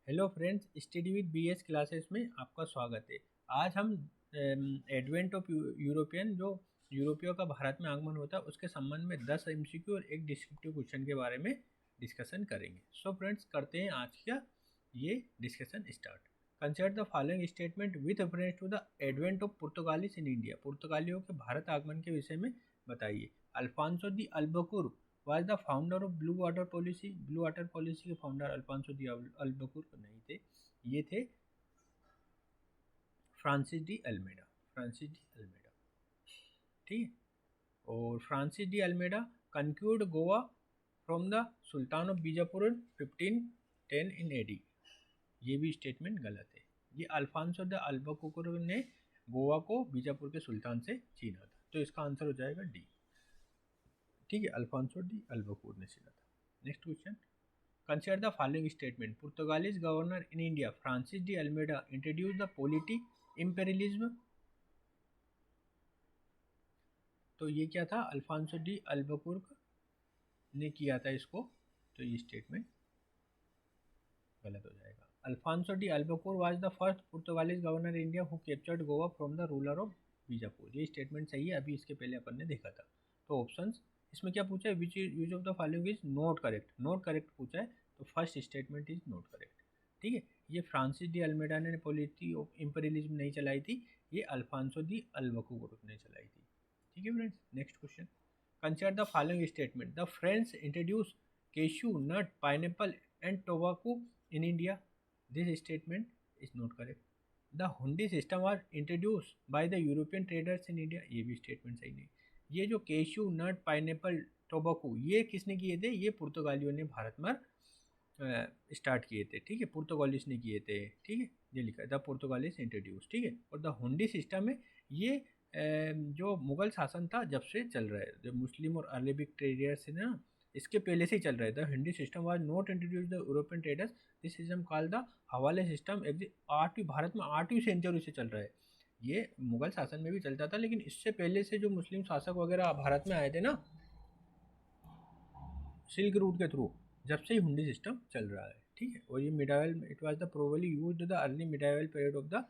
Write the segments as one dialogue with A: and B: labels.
A: Hello friends, study with BS classes में आपका स्वागत है। आज हम एडवेंट ऑफ यूरोपियन जो यूरोपियों का भारत में आगमन होता है उसके संबंध में 10 एमसीक्यू और एक डिस्क्रिप्टिव क्वेश्चन के बारे में डिस्कशन करेंगे। सो फ्रेंड्स, करते हैं आज का ये discussion start. Consider the following statement with reference to the advent of Portuguese in India. पुर्तगालियों के भारत आगमन के विषय में बताइए। Alfonso de Albuquerque was the founder of blue water policy. Blue water policy के फाउंडर अल्फांसो दी अल्बकुर नहीं थे, ये थे Francis de Almeida. Francis de Almeida, ठीक है। और Francis de Almeida conquered Goa from the sultan of Bijapur 1510 in AD. ये भी स्टेटमेंट गलत है। ये अल्फांसो द अल्बकुर ने गोवा को बीजापुर के सुल्तान से छीना था, तो इसका आंसर हो जाएगा डी, ठीक है। अल्फांसो डी अल्बकुर ने छीना था। Next question, consider the following statement. Portuguese governor in India Francis de Almeida introduced the polity imperialism। तो ये क्या था? अल्फांसो डी अल्बकुर्क ने किया था इसको, तो ये स्टेटमेंट गलत हो जाएगा। Alfonso de Albuquerque was the first Portuguese governor India who captured Goa from the ruler of Bijapur. ये स्टेटमेंट सही है, अभी इसके पहले अपन ने देखा था। तो ऑप्शंस इसमें क्या पूछा है? विच use of the following is not correct. Not correct पूछा है, तो first statement is not correct, ठीक है। ये फ्रांसिस डी अल्मेडा ने पॉलिटी ऑफ इंपीरियलिज्म नहीं चलाई थी, ये अल्फांसो दी अल्बकुर ने चलाई थी, ठीक है friends. Next question, consider the following statement. The French introduce cashew nut pineapple and tobacco in India। This statement is not correct. The हुंडी system was introduced by the European traders in India। ये भी statement सही नहीं। ये जो cashew nut pineapple tobacco ये किसने किए थे? ये पुर्तगालियों ने भारत में स्टार्ट किए थे, ठीक है। पुर्तगालिस ने किए थे, ठीक है। ये लिखा है द पुर्तगालिस इंट्रोड्यूस, ठीक है। और द हुंडी सिस्टम है ये जो मुगल शासन था जब से चल रहा है, जो मुस्लिम और अरेबिक ट्रेडर्स है ना, इसके पहले से ही चल रहा है। The Hindi system was not introduce the European traders. This system called the हवाले सिस्टम। आठवीं भारत में 8वीं सेंचुरी से चल रहा है। ये मुगल शासन में भी चलता था, लेकिन इससे पहले से जो मुस्लिम शासक वगैरह भारत में आए थे ना सिल्क रूट के थ्रू, जब से ही हुंडी सिस्टम चल रहा है, ठीक है। और ये medieval it was the probably used the early medieval period of the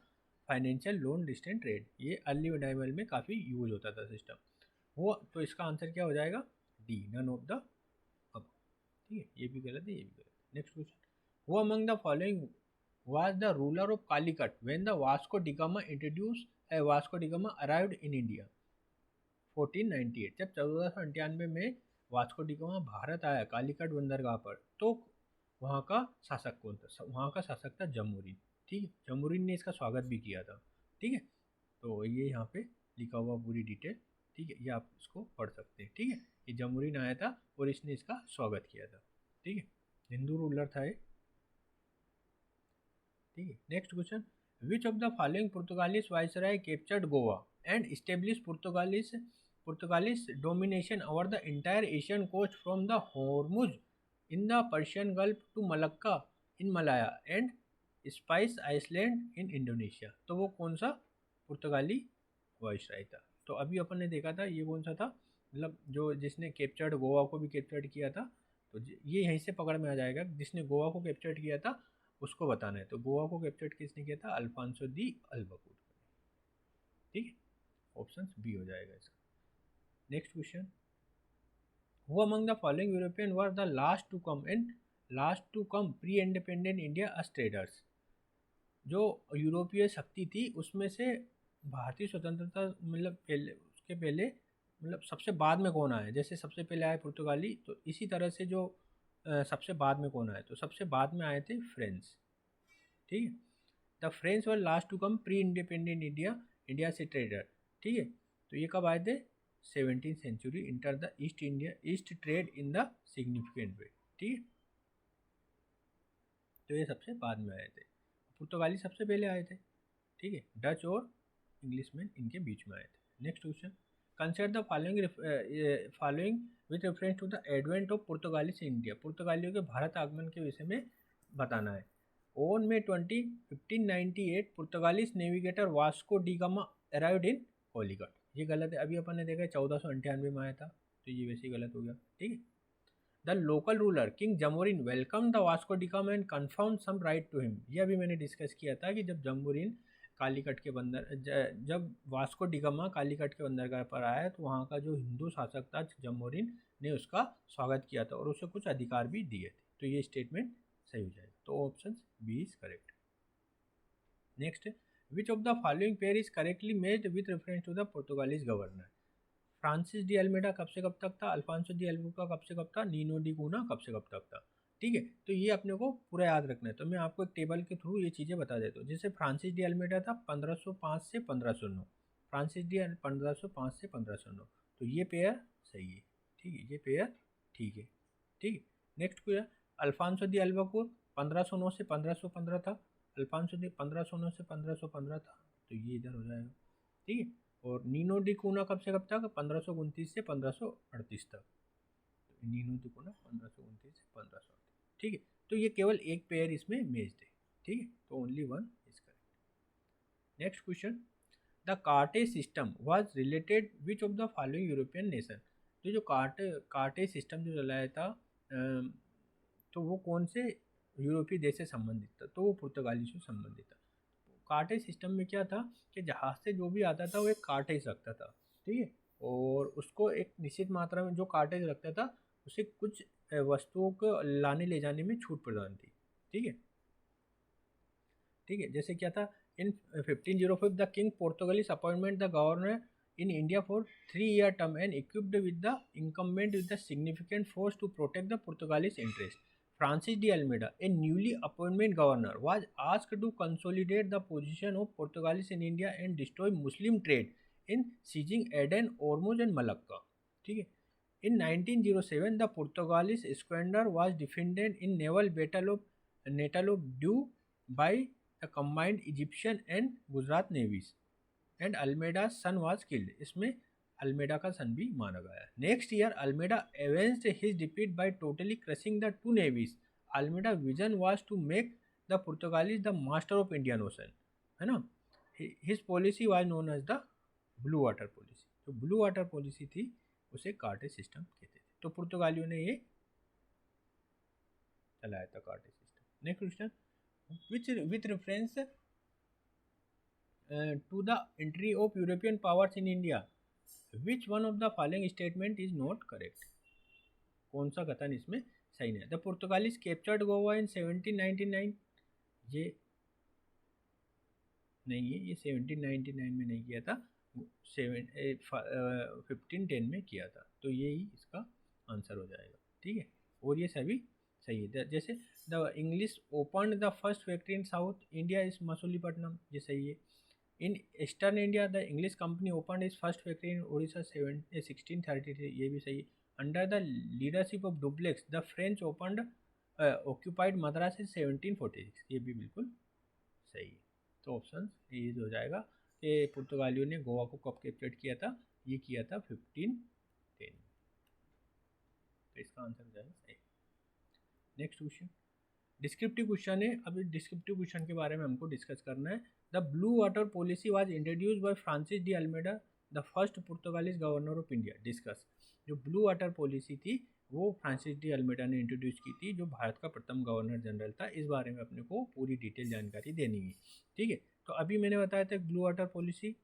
A: financial loan distant trade. ये अर्ली मिडाइवल में काफ़ी यूज होता था सिस्टम वो। तो इसका आंसर क्या हो जाएगा? डी, नन ऑफ द अब, ठीक है। ये भी गलत है, ये भी गलत है। Next question, who among the following was the ruler of Calicut when the Vasco da Gama introduce Vasco da Gama arrived in India 1498। जब 1498 में वास्को डिगामा भारत आया कालीकट बंदरगाह पर, तो वहाँ का शासक कौन था? वहाँ का शासक था जमुरीन, ठीक है। जमुरीन ने इसका स्वागत भी किया था, ठीक है। तो ये यहाँ पे लिखा हुआ पूरी डिटेल, ठीक है। ये आप इसको पढ़ सकते हैं, ठीक है। ये जमुरीन आया था और इसने इसका स्वागत किया था, ठीक है। हिंदू रूलर था ये, ठीक है। Next question, which of the following Portuguese viceroy captured Goa and establish Portuguese domination over the entire Asian coast from the Hormuz in the Persian gulf to Malacca in Malaya and spice island in Indonesia. तो वो कौन सा पुर्तगाली viceroy था? तो अभी अपन ने देखा था ये कौन सा था, मतलब जो जिसने कैप्चर्ड गोवा को भी कैप्चर्ड किया था। तो ये यहीं से पकड़ में आ जाएगा, जिसने गोवा को कैप्चर्ड किया था उसको बताना है। तो गोवा को कैप्चर किसने किया था? अल्फांसो दी अल्बकुर, ठीक है। ऑप्शन बी हो जाएगा इसका। Next question, who among the following European were the last to come pre independent India as traders. जो यूरोपीय शक्ति थी उसमें से भारतीय स्वतंत्रता मतलब पहले, उसके पहले मतलब सबसे बाद में कौन आया? जैसे सबसे पहले आए पुर्तगाली, तो इसी तरह से जो सबसे बाद में कौन आए? तो सबसे बाद में आए थे फ्रेंच, ठीक है। The French were last to come pre independent India से ट्रेडर, ठीक है। तो ये कब आए थे? 17वीं century enter the east trade in the significant way, ठीक है। तो ये सबसे बाद में आए थे। पुर्तगाली सबसे पहले आए थे, ठीक है। डच और इंग्लिशमैन इनके बीच में आए थे। Next question, consider the following with reference to the advent of Portuguese in India. पुर्तगालियों के भारत आगमन के विषय में बताना है। On May 20, 1598 Portuguese navigator Vasco da Gama arrived in Calicut. ये गलत है, अभी अपन ने देखा 1498 में आया था, तो ये वैसे ही गलत हो गया, ठीक है। The local ruler king Zamorin welcome the Vasco da Gama and confirm some right to him. यह भी मैंने डिस्कस किया था कि जब जमोरिन कालीकट के बंदर जब वास्को डिगामा कालीकट के बंदरगाह पर आया तो वहाँ का जो हिंदू शासक था जमोरिन ने उसका स्वागत किया था और उसे कुछ अधिकार भी दिए थे। तो ये स्टेटमेंट सही हो जाएगा, तो option B is correct. Next, which of the following pair is correctly made with reference to the Portuguese governor. Francis de Almeida कब से कब तक था, अल्फांसो डी अल्बुका कब से कब था, नीनो डी कूना कब से कब तक था। ठीक है, तो ये अपने को पूरा याद रखना है। तो मैं आपको एक टेबल के थ्रू ये चीज़ें बता देता हूँ। जैसे फ्रांसिस डी अल्मेडा था 1505 से 1509, फ्रांसिस डी 1505 से 1509, तो ये पेयर सही है। ठीक है, ये पेयर ठीक है। ठीक है, नेक्स्ट क्वेश्चन, अल्फांसो डी अल्बुकुर 1509 से 1515 था, अल्फांसो डी 1509 से 1515 था, तो ये इधर हो जाएगा। ठीक है, और नीनो डी कूना कब से कब तक, 1529 से 1538 तक, तो नीनो डी कूना 1529 से 1538। ठीक है, तो ये केवल एक पेयर इसमें मेज्ड है। ठीक है, तो only one is correct. Next question, the cartaz system was related which of the following European nation. तो जो कार्टे सिस्टम जो चलाया था तो वो कौन से यूरोपीय देश से संबंधित था, तो वो पुर्तगाली से संबंधित था। कार्टे सिस्टम में क्या था कि जहाज से जो भी आता था वो एक कार्टेज रखता था। ठीक है, और उसको एक निश्चित मात्रा में जो कार्टेज रखता था उसे कुछ वस्तुओं को लाने ले जाने में छूट प्रदान थी। ठीक है, ठीक है, जैसे क्या था, in 1505 the king Portuguese appointment the governor in India for 3-year term and equipped with the incumbent with the significant force to protect the Portuguese interest. Francis de Almeida, a newly appointed governor, was asked to consolidate the position of Portuguese in India and destroy Muslim trade in seizing Aden, Ormuz and Malacca. ठीक है, in 1907 the Portuguese squadron was defeated in naval battle of Due by the combined Egyptian and Gujarat navies. And Almeida son was killed, इसमें Almeida का son भी मारा गया। Next year Almeida avenged his defeat by totally crushing the two navies. Almeida vision was to make the Portuguese the master of Indian ocean, है ना। His policy was known as the blue water policy. तो blue water policy थी उसे कार्टे system कहते थे। तो पुर्तगालियों ने ये चलाया था कार्टे system. Next question, with reference to the entry of European powers in India, which one of the following statement is not correct? कौन सा कथन इसमें सही नहीं है। द पुर्तगालीज कैप्चर्ड गोवा इन 1799, ये नहीं है, ये 1799 में नहीं किया था, 1510 में किया था, तो यही इसका आंसर हो जाएगा। ठीक है, और ये सभी सही है। जैसे the English open the first factory in south India is Masulipatnam, ये सही है। In Eastern India, the English company opened its first factory in Odisha 1633, ये भी सही है। Under the leadership of Dupleix, the French occupied Madras in 1746, ये भी बिल्कुल सही है। तो ऑप्शन ए हो जाएगा कि पुर्तगालियों ने गोवा को कब कैप्चर किया था, ये किया था 1510, तो इसका आंसर हो जाएगा सही। नेक्स्ट क्वेश्चन डिस्क्रिप्टिव क्वेश्चन है। अभी डिस्क्रिप्टिव क्वेश्चन के बारे में हमको डिस्कस करना है। The blue water policy was introduced by Francis de Almeida, the first Portuguese governor of India. Discuss, जो ब्लू वाटर पॉलिसी थी वो फ्रांसिस डी अल्मेडा ने इंट्रोड्यूस की थी, जो भारत का प्रथम गवर्नर जनरल था। इस बारे में अपने को पूरी डिटेल जानकारी देनी है। ठीक है, तो अभी मैंने बताया था ब्लू वाटर पॉलिसी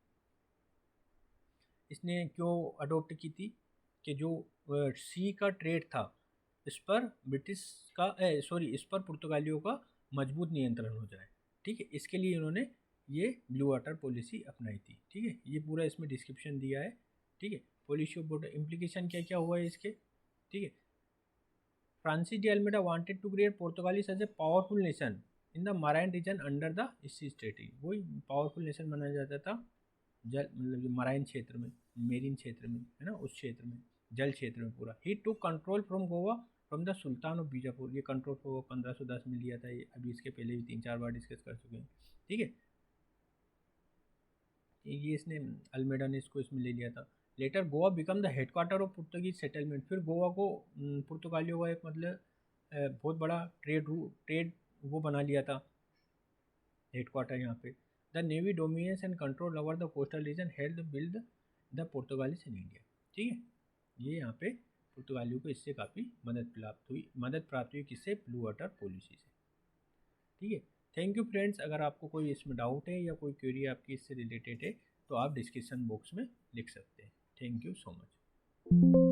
A: इसने क्यों अडोप्ट की थी कि जो सी का ट्रेड था इस पर इस पर पुर्तगालियों का मजबूत नियंत्रण हो जाए। ठीक है, इसके लिए इन्होंने ये ब्लू वाटर पॉलिसी अपनाई थी। ठीक है, ये पूरा इसमें डिस्क्रिप्शन दिया है। ठीक है, पॉलिसी ऑफ बॉर्डर इम्प्लीकेशन क्या क्या हुआ है इसके। ठीक है, Francis de Almeida wanted to create Portuguese as a powerful nation in the marine region under the east strategy. वही पावरफुल नेशन बनाया जाता था जल मतलब मराइन क्षेत्र में, मेरीन क्षेत्र में, है ना, उस क्षेत्र में, जल क्षेत्र में पूरा। He to control from Goa from the sultan of Bijapur. ये कंट्रोल को 1510 में लिया था। ये अभी इसके पहले भी 3-4 बार डिस्कस कर चुके हैं। ठीक है, ये इसने अल्मेडा ने इसको इसमें ले लिया था। Later Goa become the headquarter of Portuguese settlement. फिर गोवा को पुर्तगालियों का एक मतलब बहुत बड़ा ट्रेड वो बना लिया था हेडक्वार्टर यहाँ पे। The navy dominance and control over the coastal region held build the Portuguese in India. ठीक है, ये यहाँ पे पुर्तगालियों को इससे काफ़ी मदद प्राप्त हुई किससे, ब्लू वाटर पॉलिसी से। ठीक है, थैंक यू फ्रेंड्स। अगर आपको कोई इसमें डाउट है या कोई क्वेरी आपकी इससे रिलेटेड है तो आप डिस्क्रिप्शन बॉक्स में लिख सकते हैं। Thank you so much.